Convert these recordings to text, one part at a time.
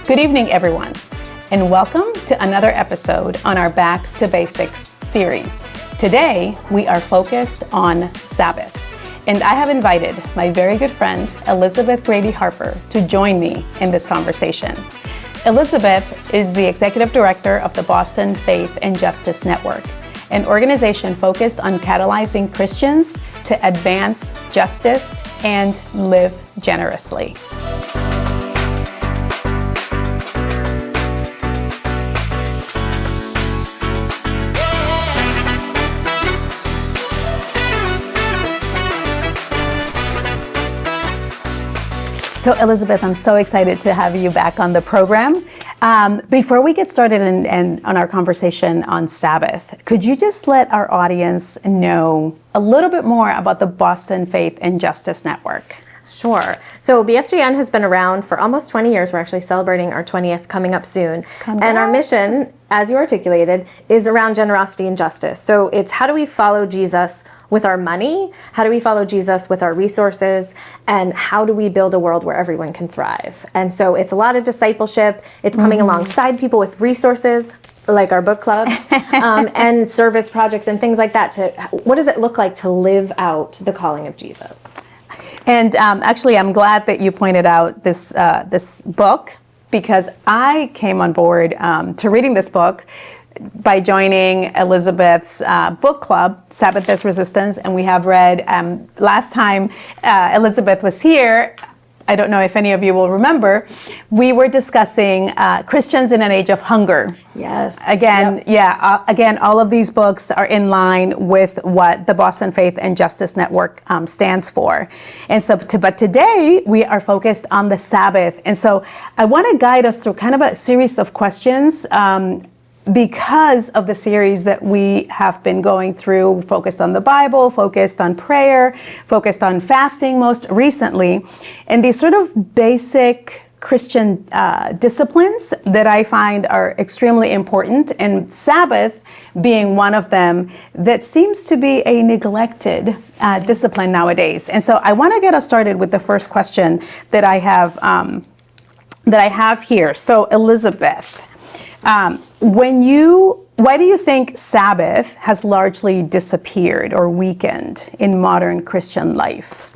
Good evening, everyone, and welcome to another episode on our Back to Basics series. Today, we are focused on Sabbath, and I have invited my very good friend, Elizabeth Grady-Harper, to join me in this conversation. Elizabeth is the Executive Director of the Boston Faith and Justice Network, an organization focused on catalyzing Christians to advance justice and live generously. So Elizabeth, I'm so excited to have you back on the program. Before we get started and on our conversation on Sabbath, could you just let our audience know a little bit more about the Boston Faith and Justice Network? Sure. So BFJN has been around for almost 20 years. We're actually celebrating our 20th coming up soon. Congrats. And our mission, as you articulated, is around generosity and justice. So it's how do we follow Jesus with our money? How do we follow Jesus with our resources? And how do we build a world where everyone can thrive? And so it's a lot of discipleship. It's coming alongside people with resources, like our book clubs, and service projects and things like that. What does it look like to live out the calling of Jesus? And actually, I'm glad that you pointed out this book, because I came on board to reading this book by joining Elizabeth's book club, Sabbath as Resistance, and we have read, last time Elizabeth was here, I don't know if any of you will remember, we were discussing Christians in an Age of Hunger. Yes. Again, yep. Again, all of these books are in line with what the Boston Faith and Justice Network stands for. And so, but today we are focused on the Sabbath. And so I want to guide us through kind of a series of questions because of the series that we have been going through, focused on the Bible, focused on prayer, focused on fasting most recently, and these sort of basic Christian disciplines that I find are extremely important, and Sabbath being one of them that seems to be a neglected discipline nowadays. And so I want to get us started with the first question that I have here. So Elizabeth, why do you think Sabbath has largely disappeared or weakened in modern Christian life?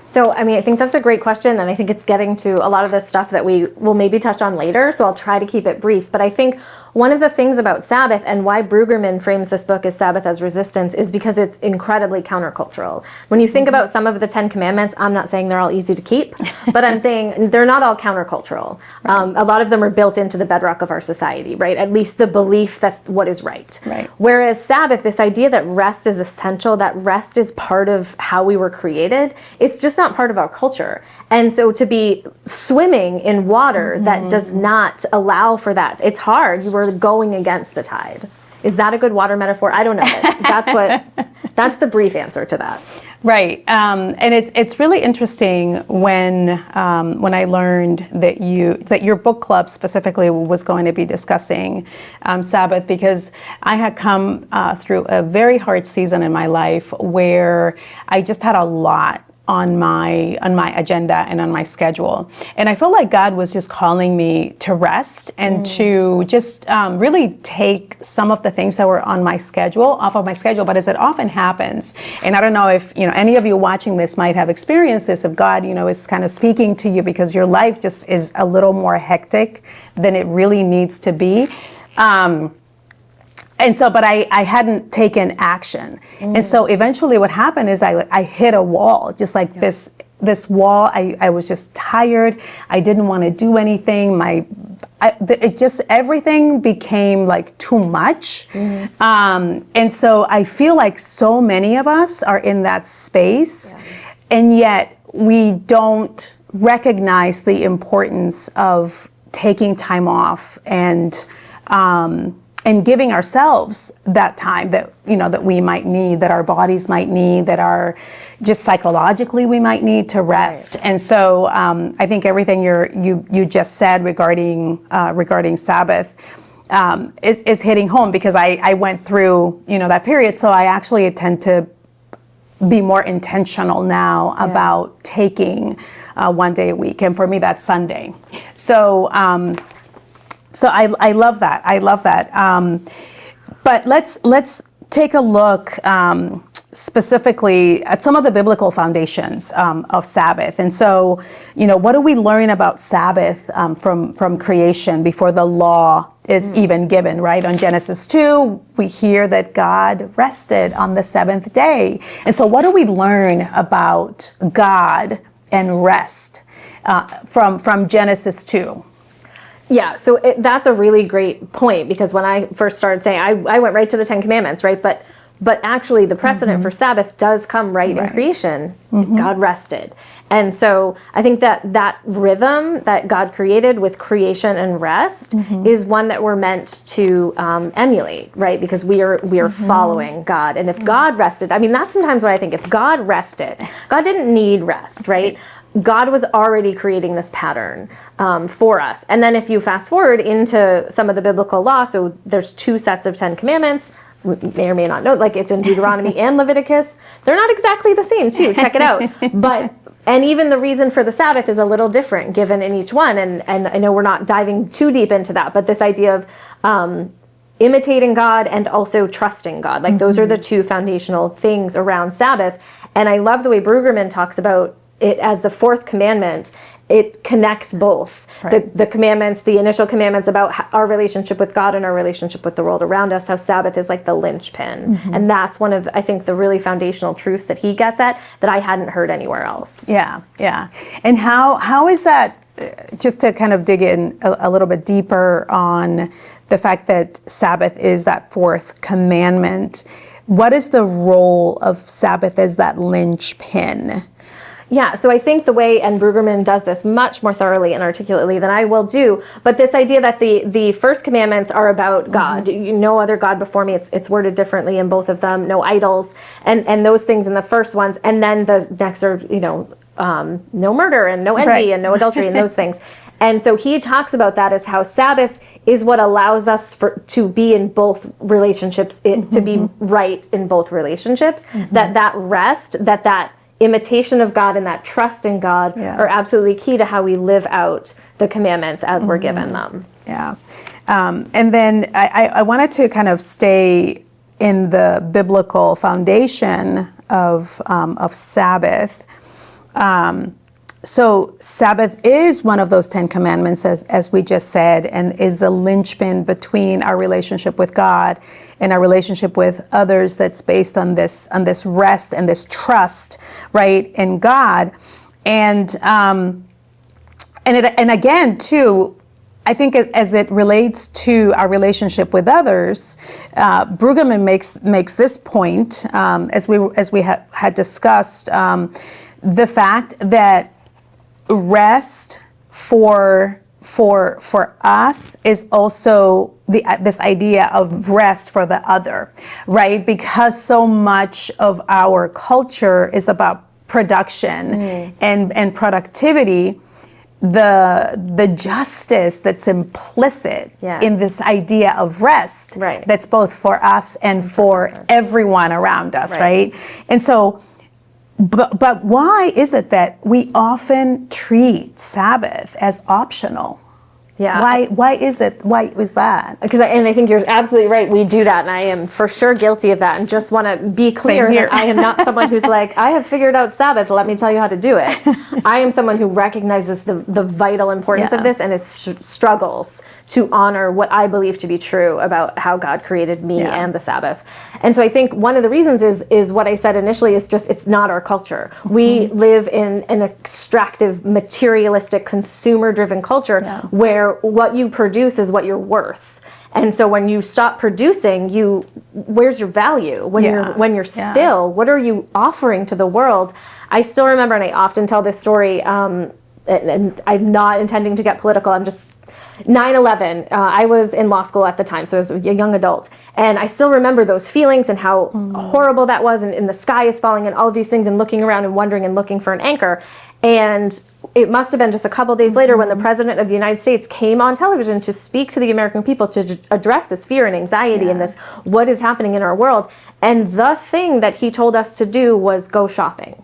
So, I think that's a great question, and I think it's getting to a lot of the stuff that we will maybe touch on later, so I'll try to keep it brief. But I think one of the things about Sabbath, and why Brueggemann frames this book as Sabbath as Resistance, is because it's incredibly countercultural. When you think about some of the 10 Commandments, I'm not saying they're all easy to keep, but I'm saying they're not all countercultural. Right. A lot of them are built into the bedrock of our society, right? At least the belief that what is right. Right. Whereas Sabbath, this idea that rest is essential, that rest is part of how we were created, it's just not part of our culture. And so to be swimming in water that does not allow for that, it's hard. You were going against the tide. Is that a good water metaphor? I don't know. That's the brief answer to that. Right, and it's really interesting when I learned that your book club specifically was going to be discussing Sabbath, because I had come through a very hard season in my life where I just had a lot on my agenda and on my schedule. And I felt like God was just calling me to rest and to just really take some of the things that were on my schedule off of my schedule. But as it often happens, and I don't know if any of you watching this might have experienced this, if God is kind of speaking to you because your life just is a little more hectic than it really needs to be. And so, but I hadn't taken action. And so eventually what happened is I hit a wall, just like this wall. I was just tired. I didn't want to do anything. Everything became like too much. And so I feel like so many of us are in that space, and yet we don't recognize the importance of taking time off and giving ourselves that time that we might need, that our bodies might need, that are just psychologically we might need to rest. Right. And so I think everything you just said regarding Sabbath is hitting home, because I went through that period. So I actually tend to be more intentional now about taking one day a week, and for me that's Sunday. So I love that. I love that. But let's take a look specifically at some of the biblical foundations of Sabbath. And so, what do we learn about Sabbath from creation before the law is even given, right? On Genesis 2, we hear that God rested on the seventh day. And so what do we learn about God and rest from Genesis 2? Yeah, so that's a really great point, because when I first started saying, I went right to the Ten Commandments, right? But actually the precedent for Sabbath does come right in creation. God rested. And so I think that rhythm that God created with creation and rest is one that we're meant to emulate, right? Because we are following God. And if God rested, I mean, that's sometimes what I think. If God rested, God didn't need rest, right? God was already creating this pattern for us. And then if you fast forward into some of the biblical law, so there's 2 sets of 10 commandments, may or may not know, like it's in Deuteronomy and Leviticus. They're not exactly the same too, check it out. And even the reason for the Sabbath is a little different given in each one. And I know we're not diving too deep into that, but this idea of imitating God and also trusting God, like those are the 2 foundational things around Sabbath. And I love the way Brueggemann talks about it as the 4th commandment. It connects both. Right. The commandments, the initial commandments about our relationship with God and our relationship with the world around us, how Sabbath is like the linchpin. And that's one of, I think, the really foundational truths that he gets at that I hadn't heard anywhere else. Yeah. And how is that, just to kind of dig in a little bit deeper on the fact that Sabbath is that 4th commandment, what is the role of Sabbath as that linchpin? Yeah, so I think the way, and Brueggemann does this much more thoroughly and articulately than I will do, but this idea that the first commandments are about God. No other God before me. It's worded differently in both of them. No idols, and those things in the first ones. And then the next are, no murder and no envy and no adultery and those things. And so he talks about that as how Sabbath is what allows us to be in both relationships, to be right in both relationships, that rest, that imitation of God and that trust in God are absolutely key to how we live out the commandments as we're given them. Yeah. And then I wanted to kind of stay in the biblical foundation of Sabbath. So Sabbath is one of those 10 commandments, as we just said, and is the linchpin between our relationship with God and our relationship with others that's based on this rest and this trust, right, in God. And again, too, I think as it relates to our relationship with others, Brueggemann makes this point, as we had discussed, the fact that rest for us is also this idea of rest for the other, right? Because so much of our culture is about production and productivity. The justice that's implicit in this idea of rest, that's both for us and for everyone around us, right? And so, but why is it that we often treat Sabbath as optional? Yeah. Why is it? Why is that? Because I think you're absolutely right. We do that, and I am for sure guilty of that. And just want to be clear that I am not someone who's like, I have figured out Sabbath. Let me tell you how to do it. I am someone who recognizes the vital importance of this and struggles to honor what I believe to be true about how God created me and the Sabbath. And so I think one of the reasons is what I said initially is just it's not our culture. We live in an extractive, materialistic, consumer-driven culture where what you produce is what you're worth. And so when you stop producing, where's your value? When you're still, what are you offering to the world? I still remember, and I often tell this story, and I'm not intending to get political, I'm just 9/11, I was in law school at the time, so I was a young adult, and I still remember those feelings and how horrible that was, and the sky is falling and all of these things, and looking around and wondering and looking for an anchor. And it must have been just a couple days later when the President of the United States came on television to speak to the American people to address this fear and anxiety and this what is happening in our world. And the thing that he told us to do was go shopping.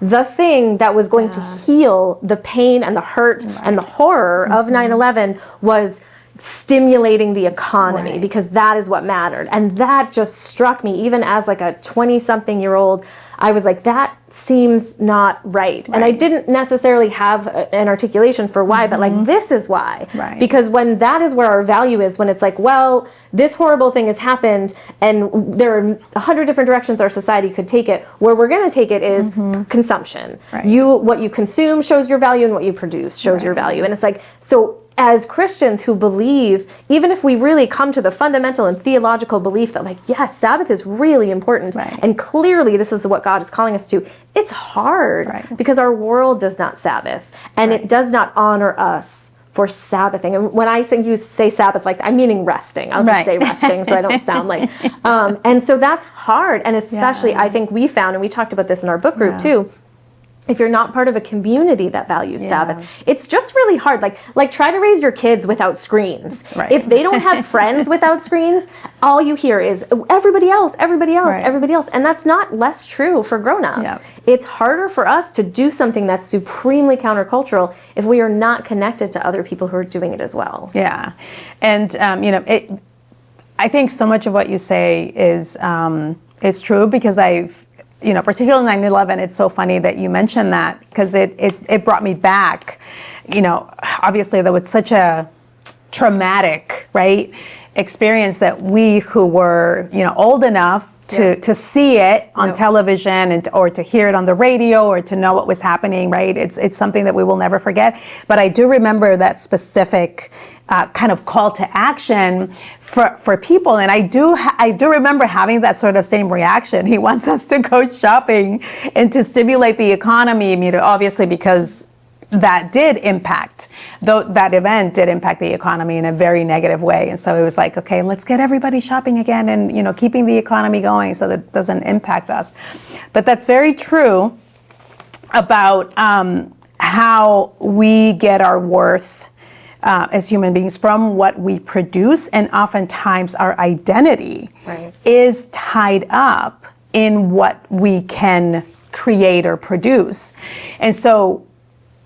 the thing that was going to heal the pain and the hurt and the horror of 9/11 was stimulating the economy, because that is what mattered. And that just struck me, even as like a 20-something-year-old. I was like, that seems not right. And I didn't necessarily have an articulation for why, but like, this is why. Because when that is where our value is, when it's like, well, this horrible thing has happened and there are 100 different directions our society could take it, where we're going to take it is consumption. What you consume shows your value, and what you produce shows your value. And it's like, so as Christians who believe, even if we really come to the fundamental and theological belief that like, yes, Sabbath is really important, and clearly this is what God is calling us to, it's hard because our world does not Sabbath, and it does not honor us for Sabbathing. And when I say Sabbath, like, I'm meaning resting. I'll just say resting so I don't sound like, and so that's hard. And especially I think we found, and we talked about this in our book group too, if you're not part of a community that values Sabbath, it's just really hard. Like try to raise your kids without screens. If they don't have friends without screens, all you hear is everybody else, everybody else, everybody else. And that's not less true for grown-ups. It's harder for us to do something that's supremely countercultural if we are not connected to other people who are doing it as well. And I think so much of what you say is true, because particularly 9/11, it's so funny that you mentioned that, because it brought me back. Obviously there was such a traumatic, experience that we who were, old enough to see it on television or to hear it on the radio or to know what was happening, It's something that we will never forget. But I do remember that specific kind of call to action for people, and I do remember having that sort of same reaction. He wants us to go shopping and to stimulate the economy, obviously, because that did impact, that event did impact the economy in a very negative way. And so it was like, okay, let's get everybody shopping again and, keeping the economy going so that it doesn't impact us. But that's very true about how we get our worth as human beings from what we produce. And oftentimes our identity is tied up in what we can create or produce. And so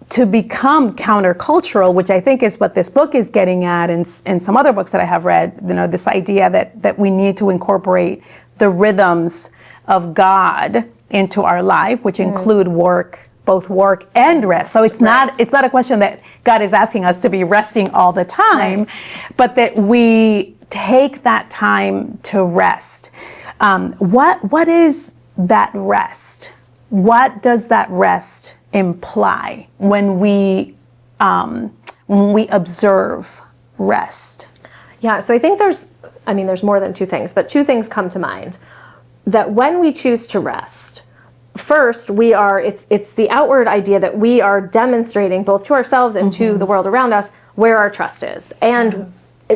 to become countercultural, which I think is what this book is getting at, and some other books that I have read, this idea that we need to incorporate the rhythms of God into our life, which include both work and rest. So it's not a question that God is asking us to be resting all the time, but that we take that time to rest. What is that rest? What does that rest imply when we observe rest? So I think there's more than two things, but two things come to mind. That when we choose to rest, first it's the outward idea that we are demonstrating both to ourselves and to the world around us where our trust is, and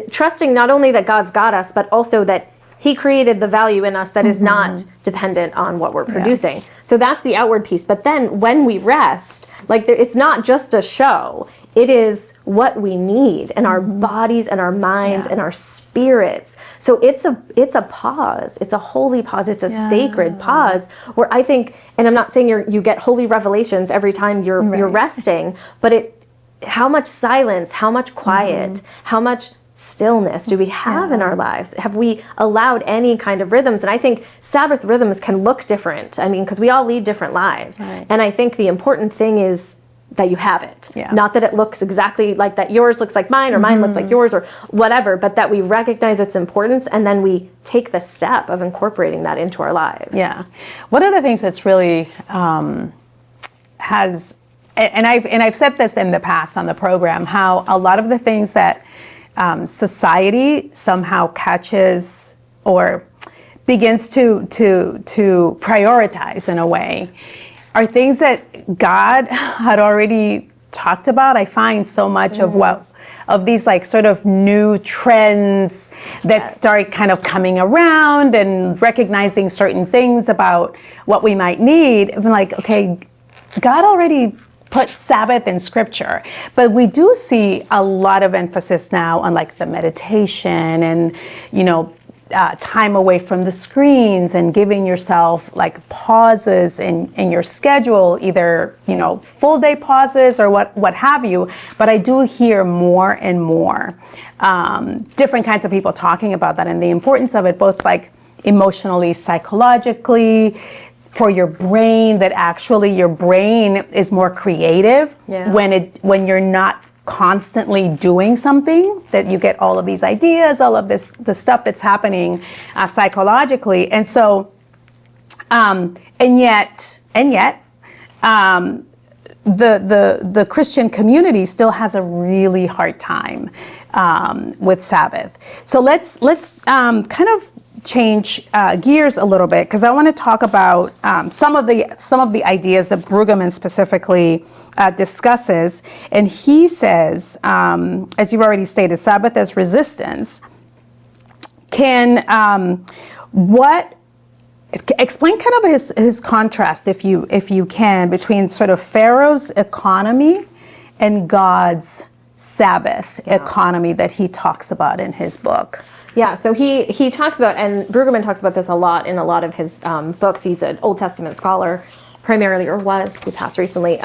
trusting not only that God's got us, but also that He created the value in us that is not dependent on what we're producing. So that's the outward piece. But then when we rest, it's not just a show. It is what we need in our bodies and our minds and our spirits. So it's a pause. It's a holy pause. It's a sacred pause where I think, and I'm not saying you get holy revelations every time you're resting, but how much silence, how much quiet, how much stillness do we have in our lives? Have we allowed any kind of rhythms? And I think Sabbath rhythms can look different. Because we all lead different lives. And I think the important thing is that you have it. Not that it looks exactly like that yours looks like mine or mine looks like yours or whatever, but that we recognize its importance and then we take the step of incorporating that into our lives. One of the things that's really I've said this in the past on the program, how a lot of the things that society somehow catches or begins to prioritize in a way are things that God had already talked about. I find so much of these sort of new trends that start kind of coming around and recognizing certain things about what we might need. I'm like, okay, God already put Sabbath in scripture, but we do see a lot of emphasis now on the meditation and time away from the screens and giving yourself like pauses in your schedule, either, full day pauses or what have you. But I do hear more and more different kinds of people talking about that and the importance of it, both like emotionally, psychologically, for your brain, that actually your brain is more creative when you're not constantly doing something, that you get all of these ideas, all of the stuff that's happening psychologically. And so, and yet, the Christian community still has a really hard time with Sabbath. So let's kind of change gears a little bit, because I want to talk about some of the ideas that Brueggemann specifically discusses. And he says, as you've already stated, Sabbath as resistance can explain kind of his contrast, if you can, between sort of Pharaoh's economy and God's Sabbath economy that he talks about in his book. Yeah, so he talks about, and Brueggemann talks about this a lot in a lot of his books. He's an Old Testament scholar primarily, or was, he passed recently.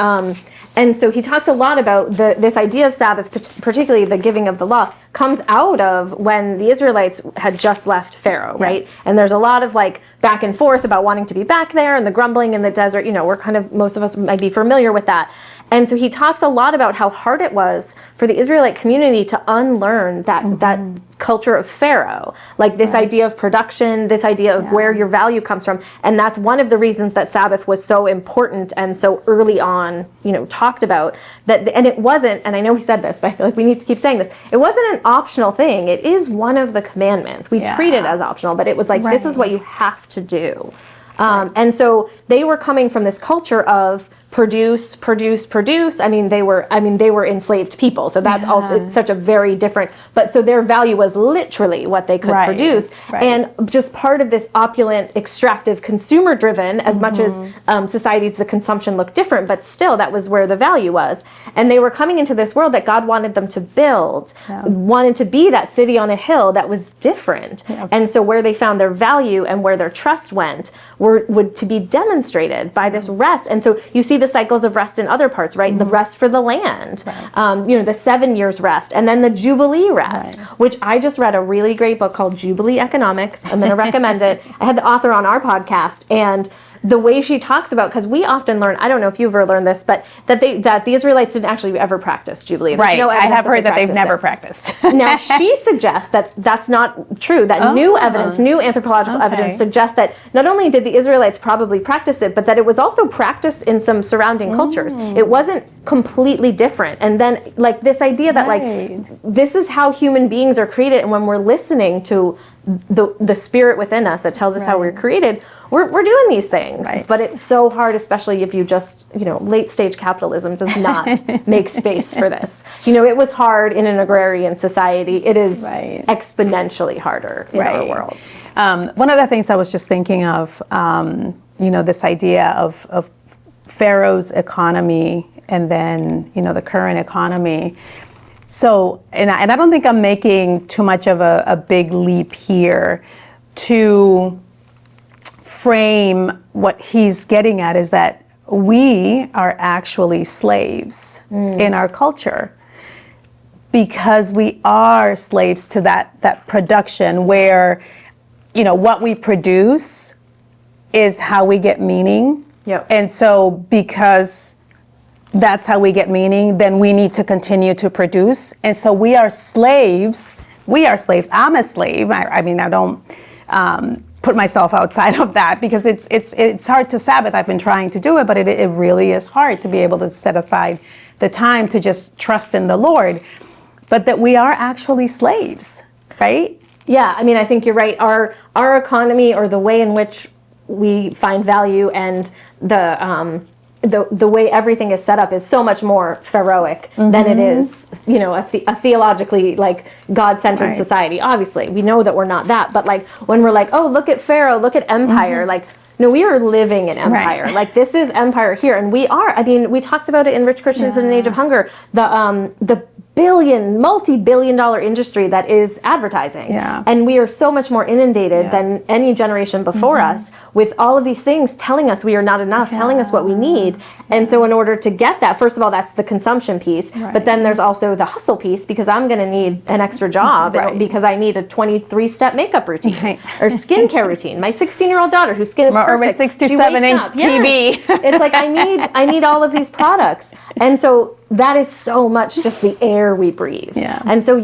And so he talks a lot about this idea of Sabbath, particularly the giving of the law, comes out of when the Israelites had just left Pharaoh, right? And there's a lot of like back and forth about wanting to be back there and the grumbling in the desert. We're kind of, most of us might be familiar with that. And so he talks a lot about how hard it was for the Israelite community to unlearn that culture of Pharaoh, like this idea of production, this idea of where your value comes from. And that's one of the reasons that Sabbath was so important and so early on, talked about. And it wasn't, and I know he said this, but I feel like we need to keep saying this, it wasn't an optional thing. It is one of the commandments. We treat it as optional, but it was like, this is what you have to do. And so they were coming from this culture of produce. They were enslaved people. So that's also such a very different, but so their value was literally what they could produce. And just part of this opulent, extractive, consumer driven, as much as societies, the consumption looked different, but still that was where the value was. And they were coming into this world that God wanted them to build, wanted to be that city on a hill that was different. And so where they found their value and where their trust went would to be demonstrated by this rest. And so you see the cycles of rest in other parts, right? The rest for the land, the 7 years rest, and then the Jubilee rest, which I just read a really great book called Jubilee Economics. I'm going to recommend it. I had the author on our podcast, and the way she talks about, because we often learn, I don't know if you've ever learned this, but that the Israelites didn't actually ever practice Jubilee. There's no I have heard that they've never practiced. Now, she suggests that that's not true, that new anthropological evidence suggests that not only did the Israelites probably practice it, but that it was also practiced in some surrounding cultures. It wasn't completely different. And then like this idea that like, this is how human beings are created, and when we're listening to the spirit within us that tells us how we're created, we're doing these things. But it's so hard, especially if you just, late stage capitalism does not make space for this. It was hard in an agrarian society. It is exponentially harder in our world. One of the things I was just thinking of, this idea of Pharaoh's economy and then, the current economy. So, and I don't think I'm making too much of a big leap here to frame what he's getting at, is that we are actually slaves in our culture, because we are slaves to that production where, what we produce is how we get meaning. And so because that's how we get meaning, then we need to continue to produce. And so we are slaves. I'm a slave. I don't put myself outside of that, because it's hard to Sabbath. I've been trying to do it, but it really is hard to be able to set aside the time to just trust in the Lord. But that we are actually slaves, right? Yeah, I think you're right. Our economy, or the way in which we find value, and the way everything is set up is so much more pharaohic than it is, a theologically like God-centered society. Obviously, we know that we're not that, but like when we're like, oh, look at Pharaoh, look at empire, like, no, we are living in empire. Like this is empire here, and we are. We talked about it in Rich Christians in an Age of Hunger. The multi-billion-dollar industry that is advertising. Yeah. And we are so much more inundated than any generation before us with all of these things telling us we are not enough, telling us what we need. And so in order to get that, first of all, that's the consumption piece, but then there's also the hustle piece, because I'm going to need an extra job because I need a 23-step makeup routine or skincare routine. My 16-year-old daughter, whose skin is perfect, or my 67-inch TV. It's like I need all of these products. And so that is so much just the air we breathe. Yeah. And so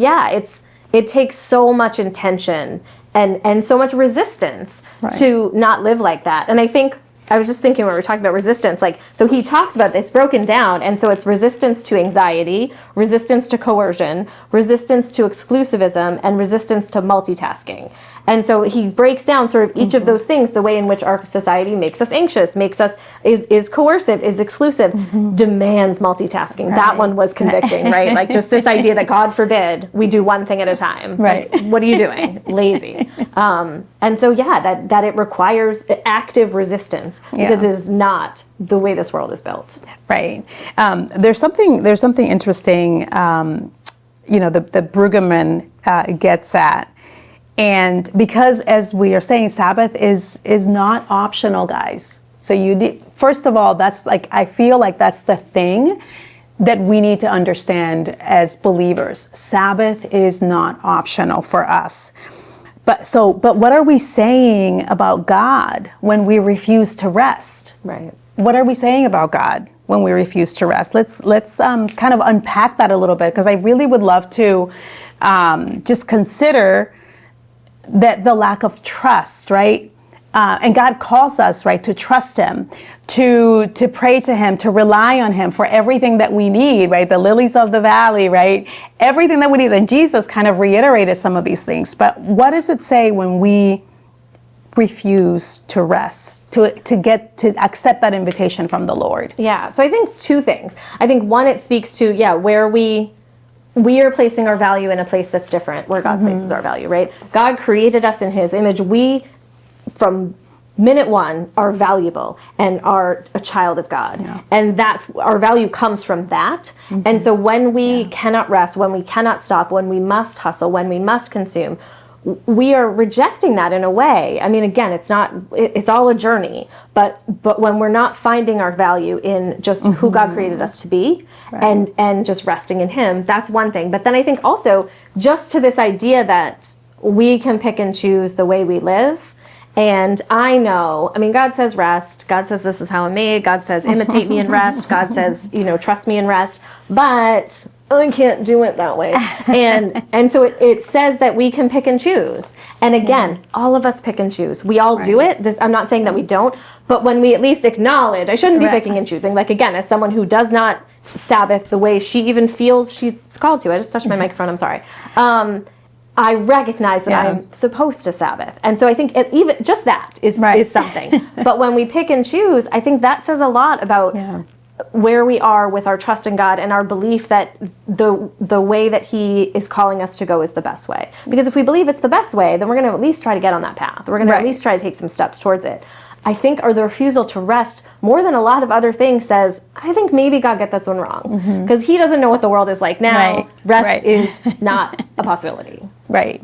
it takes so much intention and so much resistance to not live like that. And I think I was just thinking when we were talking about resistance, like, so he talks about this broken down, and so it's resistance to anxiety, resistance to coercion, resistance to exclusivism, and resistance to multitasking. And so he breaks down sort of each of those things, the way in which our society makes us anxious, makes us, is coercive, is exclusive, demands multitasking. Right. That one was convicting, right? Like just this idea that, God forbid, we do one thing at a time. Right. Like, what are you doing? Lazy. And so, that it requires active resistance, because it is not the way this world is built. Right. There's something interesting, the Brueggemann gets at. And because, as we are saying, Sabbath is not optional, guys. So first of all, that's like, I feel like that's the thing that we need to understand as believers. Sabbath is not optional for us. But what are we saying about God when we refuse to rest? Right. What are we saying about God when we refuse to rest? Let's kind of unpack that a little bit, because I really would love to just consider that the lack of trust, right? And God calls us, right, to trust Him, to pray to Him, to rely on Him for everything that we need, right? The lilies of the valley, right? Everything that we need. And Jesus kind of reiterated some of these things. But what does it say when we refuse to rest, to accept that invitation from the Lord? Yeah. So I think two things. I think one, it speaks to, where we are placing our value in a place that's different, where God places our value, right? God created us in His image. We, from minute one, are valuable and are a child of God. Yeah. And that's, our value comes from that. And so when we cannot rest, when we cannot stop, when we must hustle, when we must consume, we are rejecting that in a way. I mean, again, it's all a journey, but when we're not finding our value in just who God created us to be, and just resting in Him, that's one thing. But then I think also just to this idea that we can pick and choose the way we live. And I mean, God says rest. God says this is how I'm made. God says imitate me and rest. God says, trust me and rest. But I can't do it that way. And so it says that we can pick and choose. And again, all of us pick and choose. We all do it. I'm not saying that we don't, but when we at least acknowledge, I shouldn't be picking and choosing. Like, again, as someone who does not Sabbath the way she even feels she's called to. I just touched my microphone, I'm sorry. I recognize that I'm supposed to Sabbath. And so I think even just that is something. But when we pick and choose, I think that says a lot about where we are with our trust in God and our belief that the way that He is calling us to go is the best way. Because if we believe it's the best way, then we're going to at least try to get on that path. We're going to at least try to take some steps towards it. I think, or the refusal to rest, more than a lot of other things, says, I think maybe God got this one wrong. Because He doesn't know what the world is like now. Rest is not a possibility. Right.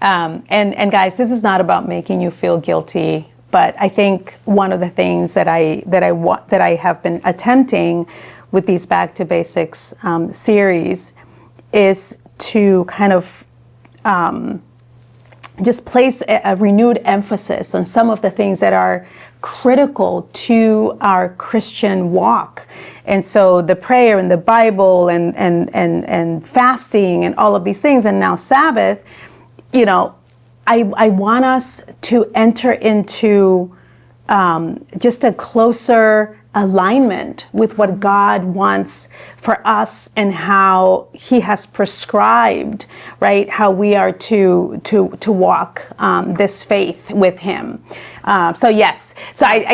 And guys, this is not about making you feel guilty. But I think one of the things that I have been attempting with these Back to Basics series is to kind of just place a renewed emphasis on some of the things that are critical to our Christian walk. And so the prayer and the Bible and fasting and all of these things, and now Sabbath, I want us to enter into just a closer alignment with what God wants for us and how He has prescribed, right? How we are to walk this faith with Him. So I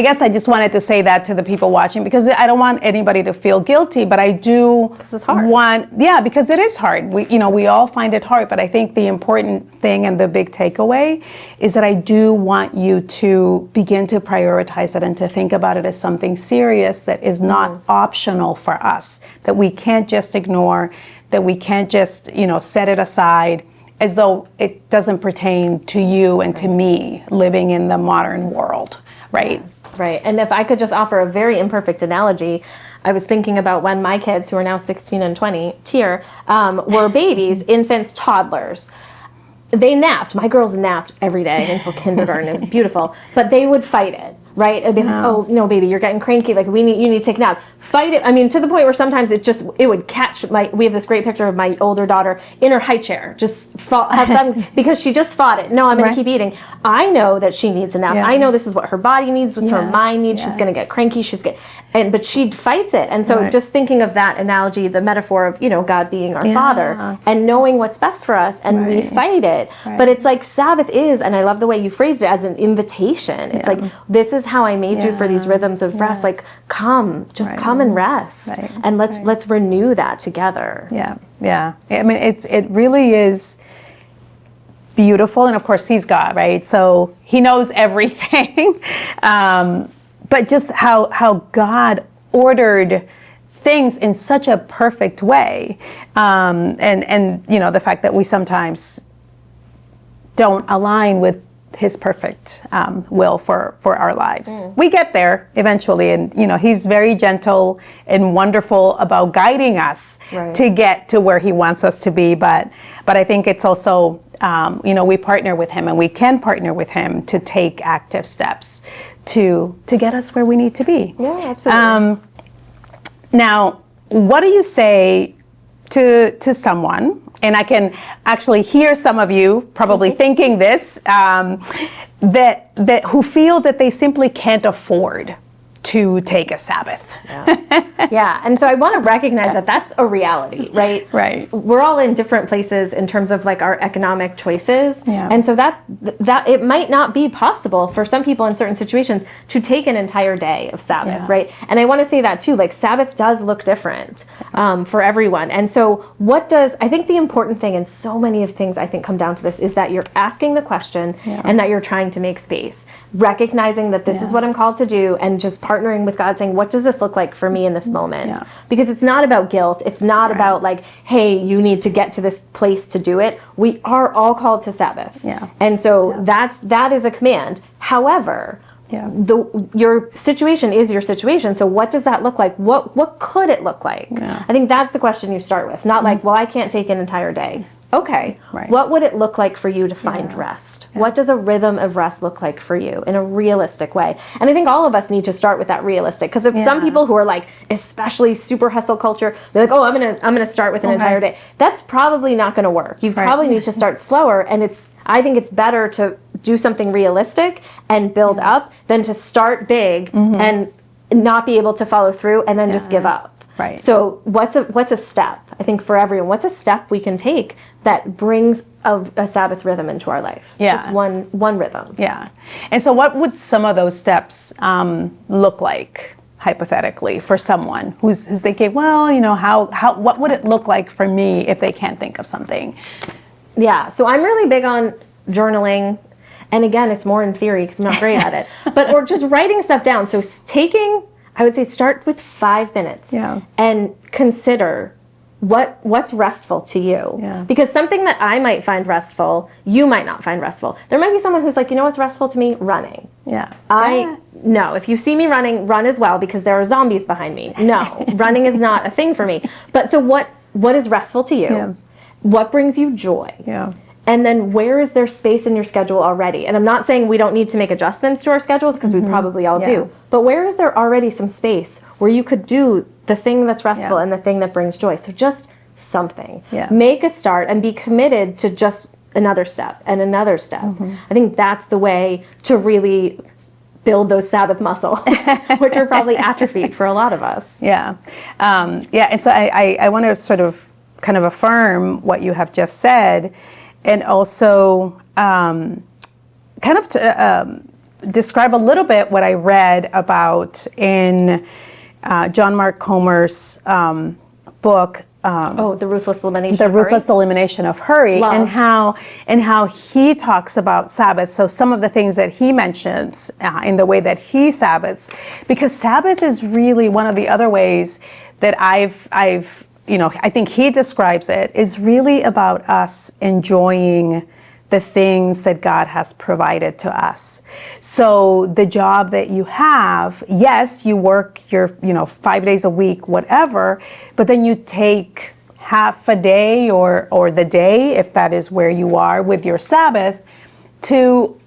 guess I just wanted to say that to the people watching, because I don't want anybody to feel guilty, but I do. This is hard. Because it is hard. We all find it hard, but I think the important thing and the big takeaway is that I do want you to begin to prioritize it and to think about it as something serious that is not optional for us, that we can't just ignore, that we can't just, set it aside as though it doesn't pertain to you and to me living in the modern world, right? Yes, right. And if I could just offer a very imperfect analogy, I was thinking about when my kids, who are now 16 and 20, were babies, infants, toddlers. They napped. My girls napped every day until kindergarten. It was beautiful. But they would fight it, right? It'd be like, oh, no, baby, you're getting cranky. Like, you need to take a nap. Fight it. I mean, to the point where sometimes it would catch we have this great picture of my older daughter in her high chair, just have fun because she just fought it. No, I'm going to keep eating. I know that she needs a nap. I know this is what her body needs, what her mind needs. She's going to get cranky. But she fights it. And so just thinking of that analogy, the metaphor of, God being our Father and knowing what's best for us, and we fight it. But it's like Sabbath is, and I love the way you phrased it, as an invitation. It's like, this is how I made you for these rhythms of rest. Like, come and rest. And let's renew that together. Yeah. I mean, it really is beautiful. And of course, he's God, right? So he knows everything. But just how God ordered things in such a perfect way. And the fact that we sometimes don't align with his perfect will for our lives. We get there eventually, and he's very gentle and wonderful about guiding us to get to where he wants us to be. But I think it's also we partner with him, and we can partner with him to take active steps to get us where we need to be. Yeah, absolutely. Now, what do you say to someone? And I can actually hear some of you probably thinking this, that who feel that they simply can't afford to take a Sabbath. Yeah, and so I want to recognize that that's a reality, right? Right. We're all in different places in terms of like our economic choices, Yeah. and so that it might not be possible for some people in certain situations to take an entire day of Sabbath, right? And I want to say that too, like Sabbath does look different for everyone, and so I think the important thing, and so many of things I think come down to this, is that you're asking the question and that you're trying to make space, recognizing that this is what I'm called to do, and just partnering with God, saying, what does this look like for me in this moment? Because it's not about guilt. It's not about like, hey, you need to get to this place to do it. We are all called to Sabbath. And so that is a command. However, your situation is your situation. So what does that look like? What could it look like? I think that's the question you start with. Not like, well, I can't take an entire day. Okay, what would it look like for you to find rest? What does a rhythm of rest look like for you in a realistic way? And I think all of us need to start with that realistic, because if some people who are like, especially super hustle culture, they're like, oh, I'm gonna start with an entire day. That's probably not gonna work. You probably need to start slower, and I think it's better to do something realistic and build up than to start big and not be able to follow through and then just give up. Right. So what's a step? I think for everyone, what's a step we can take that brings a Sabbath rhythm into our life? Just one rhythm. Yeah. And so what would some of those steps look like, hypothetically, for someone who's thinking, well, what would it look like for me if they can't think of something? Yeah. So I'm really big on journaling. And again, it's more in theory because I'm not great at it. Or just writing stuff down. So I would say start with 5 minutes and consider what's restful to you. Because something that I might find restful, you might not find restful. There might be someone who's like, what's restful to me? Running. No, if you see me running, run as well, because there are zombies behind me. No, running is not a thing for me. But so what is restful to you? What brings you joy? And then where is there space in your schedule already? And I'm not saying we don't need to make adjustments to our schedules, because we probably all do. But where is there already some space where you could do the thing that's restful and the thing that brings joy? So just something. Make a start and be committed to just another step and another step. I think that's the way to really build those Sabbath muscles, which are probably atrophied for a lot of us. And so I want to sort of kind of affirm what you have just said, and also kind of to describe a little bit what I read about in John Mark Comer's book. The Ruthless Elimination. The Ruthless Elimination of Hurry, Love. and how he talks about Sabbath. So some of the things that he mentions in the way that he Sabbaths, because Sabbath is really one of the other ways that I've I think he describes it, is really about us enjoying the things that God has provided to us. So the job that you have, yes, you work your, 5 days a week, whatever, but then you take half a day or the day, if that is where you are with your Sabbath, to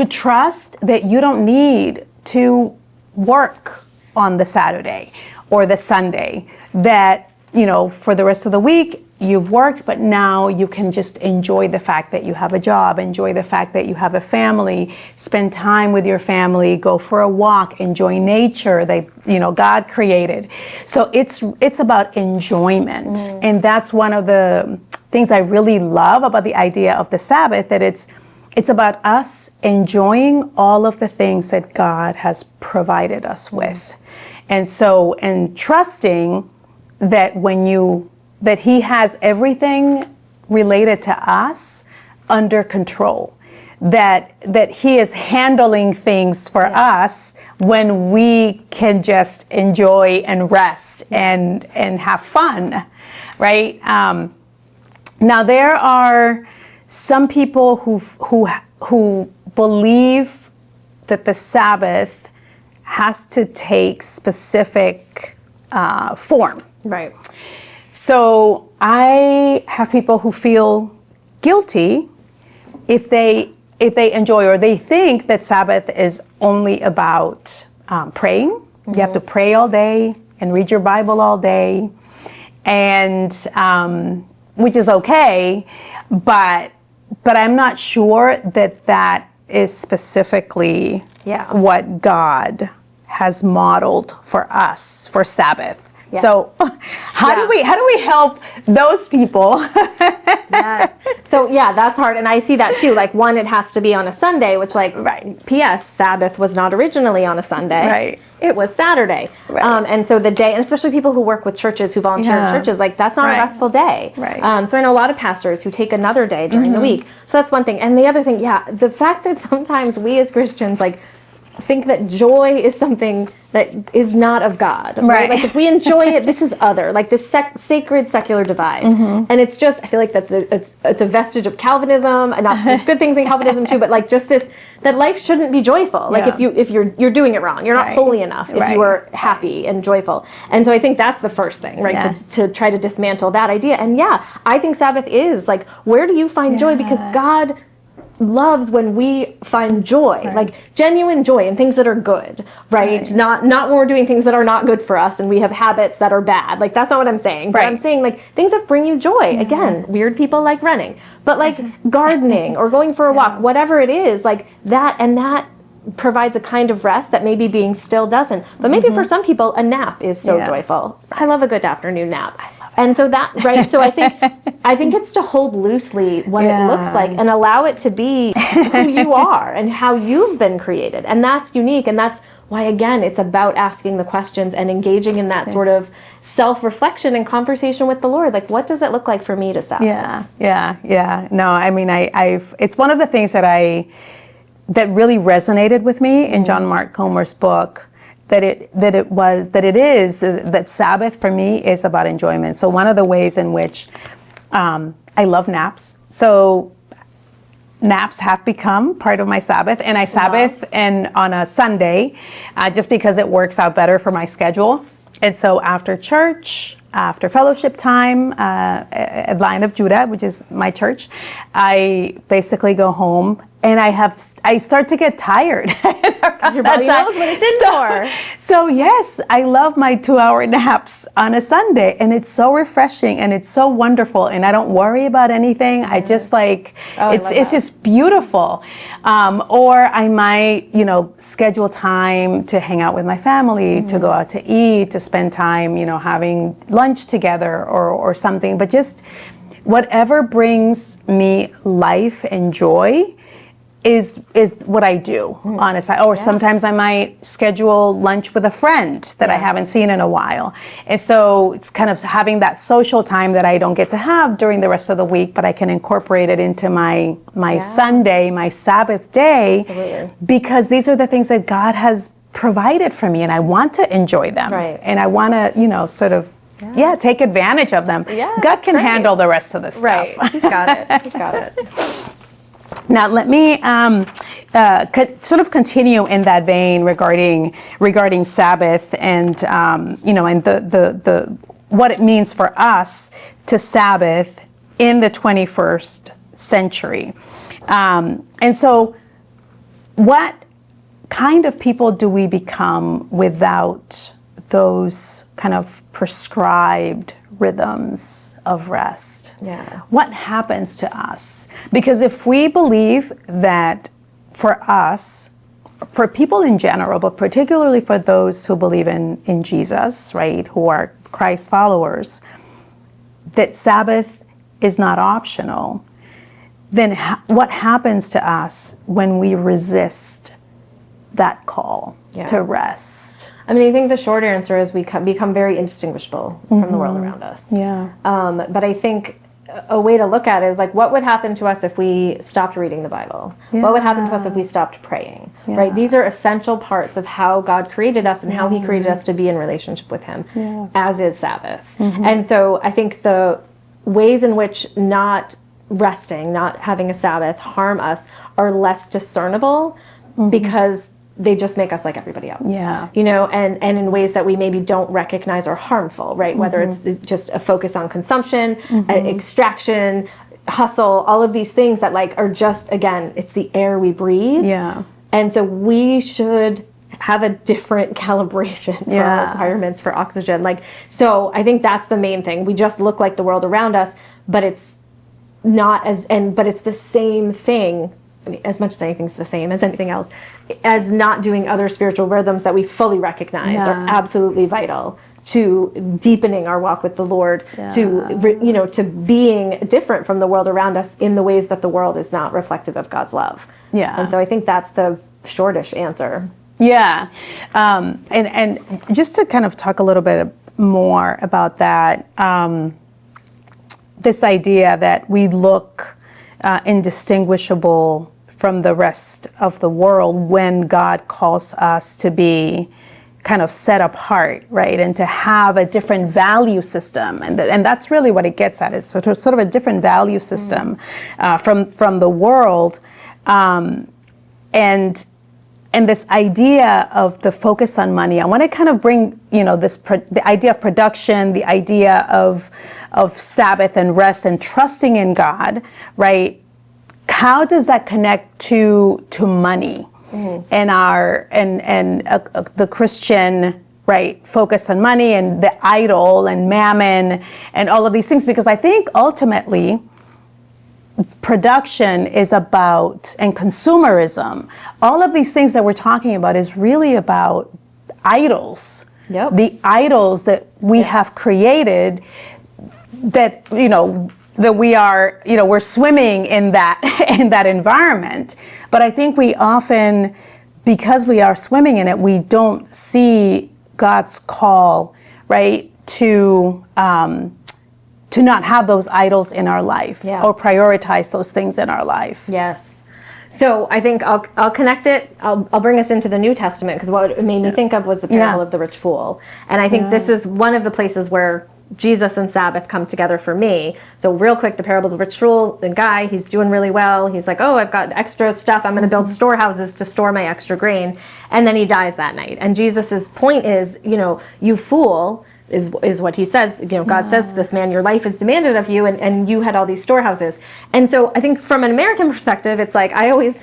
trust that you don't need to work on the Saturday or the Sunday, that, for the rest of the week, you've worked, but now you can just enjoy the fact that you have a job, enjoy the fact that you have a family, spend time with your family, go for a walk, enjoy nature that, God created. So it's about enjoyment. And that's one of the things I really love about the idea of the Sabbath, that it's about us enjoying all of the things that God has provided us with. And so, and trusting that that he has everything related to us under control, that he is handling things for us when we can just enjoy and rest and have fun, right? Now there are some people who believe that the Sabbath has to take specific form. Right. So I have people who feel guilty if they enjoy, or they think that Sabbath is only about praying. You have to pray all day and read your Bible all day, and which is okay, but I'm not sure that is specifically what God has modeled for us for Sabbath. Yes. So how do we help those people? Yes. So that's hard. And I see that too. Like, one, it has to be on a Sunday, which P.S. Sabbath was not originally on a Sunday. Right. It was Saturday. Right. And so the day, and especially people who work with churches, who volunteer in churches, that's not a restful day. Right. So I know a lot of pastors who take another day during the week. So that's one thing. And the other thing, the fact that sometimes we as Christians, think that joy is something that is not of God. Right? Like, if we enjoy it, this is other. Like this sacred secular divide. And it's just, I feel like it's a vestige of Calvinism. And there's good things in Calvinism too, but just this, that life shouldn't be joyful. Like if you're doing it wrong, you're not holy enough if you are happy and joyful. And so I think that's the first thing, right? To try to dismantle that idea. And I think Sabbath is where do you find joy? Because God loves when we find joy, genuine joy in things that are good, right? Not when we're doing things that are not good for us and we have habits that are bad. That's not what I'm saying. But I'm saying things that bring you joy. Again, weird people like running, but gardening or going for a walk, whatever it is, that provides a kind of rest that maybe being still doesn't. But maybe for some people, a nap is so joyful. I love a good afternoon nap. And so so I think it's to hold loosely what it looks like and allow it to be who you are and how you've been created. And that's unique. And that's why, again, it's about asking the questions and engaging in that sort of self-reflection and conversation with the Lord. What does it look like for me to Sabbath? Yeah. No, I mean, it's one of the things that really resonated with me in John Mark Comer's book. That Sabbath for me is about enjoyment. So one of the ways in which I love naps. So naps have become part of my Sabbath, and I Sabbath on a Sunday just because it works out better for my schedule. And so after church, after fellowship time at Lion of Judah, which is my church, I basically go home and I start to get tired. Your body knows what it's in for. So yes, I love my 2-hour naps on a Sunday, and it's so refreshing and it's so wonderful, and I don't worry about anything. I just it's just beautiful. Or I might, schedule time to hang out with my family, to go out to eat, to spend time, having lunch together or something. But just whatever brings me life and joy is what I do, honestly. Or sometimes I might schedule lunch with a friend that I haven't seen in a while. And so it's kind of having that social time that I don't get to have during the rest of the week, but I can incorporate it into my Sunday, my Sabbath day. Absolutely. Because these are the things that God has provided for me, and I want to enjoy them. Right. And I want to, sort of Yeah, take advantage of them. Yeah, God can great. handle the rest of the stuff. Right. He's got it. He's got it. Now, let me sort of continue in that vein regarding Sabbath and and the what it means for us to Sabbath in the 21st century. And so, what kind of people do we become without those kind of prescribed rhythms of rest? Yeah. What happens to us? Because if we believe that for us, for people in general, but particularly for those who believe in Jesus, right, who are Christ followers, that Sabbath is not optional, then what happens to us when we resist that call to rest? I mean, I think the short answer is we become very indistinguishable from the world around us. Yeah. But I think a way to look at it is like, what would happen to us if we stopped reading the Bible? Yeah. What would happen to us if we stopped praying? Yeah. Right? These are essential parts of how God created us and how He created us to be in relationship with Him, as is Sabbath. And so I think the ways in which not resting, not having a Sabbath harm us are less discernible because they just make us like everybody else. Yeah. And in ways that we maybe don't recognize are harmful, right? Whether it's just a focus on consumption, extraction, hustle, all of these things that like are just, again, it's the air we breathe. Yeah. And so we should have a different calibration for our requirements for oxygen. So I think that's the main thing. We just look like the world around us, but it's not but it's the same thing. I mean, as much as anything's the same as anything else, as not doing other spiritual rhythms that we fully recognize are absolutely vital to deepening our walk with the Lord, to being different from the world around us in the ways that the world is not reflective of God's love. Yeah. And so I think that's the shortish answer. Yeah. And just to kind of talk a little bit more about that, this idea that we look indistinguishable from the rest of the world when God calls us to be kind of set apart, right? And to have a different value system. And that's really what it gets at. It's sort of a different value system from the world. And this idea of the focus on money, I want to kind of bring, the idea of production, the idea of Sabbath and rest and trusting in God, right? How does that connect to money and the Christian, right, focus on money and the idol and mammon and all of these things? Because I think ultimately production is about, and consumerism, all of these things that we're talking about is really about idols. Yep. The idols that we have created that, that we are, we're swimming in that environment. But I think we often, because we are swimming in it, we don't see God's call, right, to not have those idols in our life or prioritize those things in our life. Yes. So I think I'll connect it. I'll bring us into the New Testament, because what it made me think of was the parable of the rich fool. And I think this is one of the places where Jesus and Sabbath come together for me. So real quick, the parable of the rich fool, the guy, he's doing really well. He's like, oh, I've got extra stuff. I'm going to build storehouses to store my extra grain. And then he dies that night. And Jesus's point is, you fool, is what he says. God says to this man, your life is demanded of you, and you had all these storehouses. And so I think from an American perspective, it's like,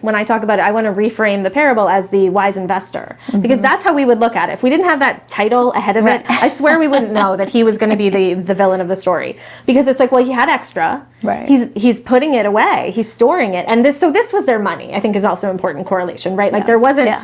when I talk about it, I want to reframe the parable as the wise investor, because that's how we would look at it. If we didn't have that title ahead of it, I swear we wouldn't know that he was going to be the villain of the story, because it's like, well, he had extra. Right. He's putting it away. He's storing it. And this was their money, I think, is also important correlation, right? Like there wasn't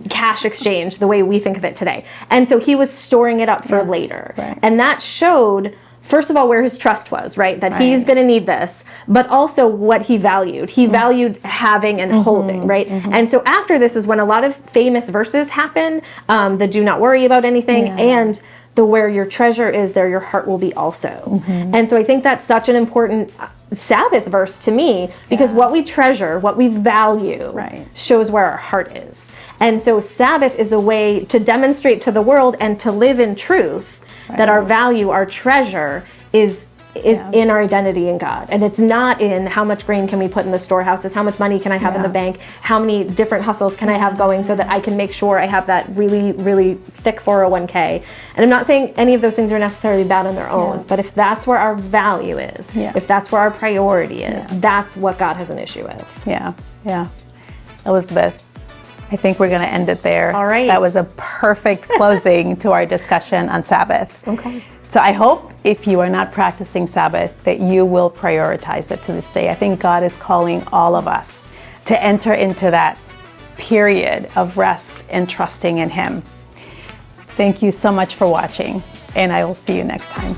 cash exchange the way we think of it today. And so he was storing it up for later. Right. And that showed, first of all, where his trust was, right? That he's going to need this, but also what he valued. He valued having and holding, right? And so after this is when a lot of famous verses happen, the do not worry about anything, and the where your treasure is, there your heart will be also. And so I think that's such an important Sabbath verse to me, because what we treasure, what we value, shows where our heart is. And so Sabbath is a way to demonstrate to the world and to live in truth that our value, our treasure is in our identity in God. And it's not in how much grain can we put in the storehouses, how much money can I have in the bank, how many different hustles can I have going so that I can make sure I have that really, really thick 401k. And I'm not saying any of those things are necessarily bad on their own, but if that's where our value is, if that's where our priority is, that's what God has an issue with. Yeah. Elizabeth, I think we're going to end it there. All right. That was a perfect closing to our discussion on Sabbath. Okay. So I hope if you are not practicing Sabbath that you will prioritize it to this day. I think God is calling all of us to enter into that period of rest and trusting in Him. Thank you so much for watching, and I will see you next time.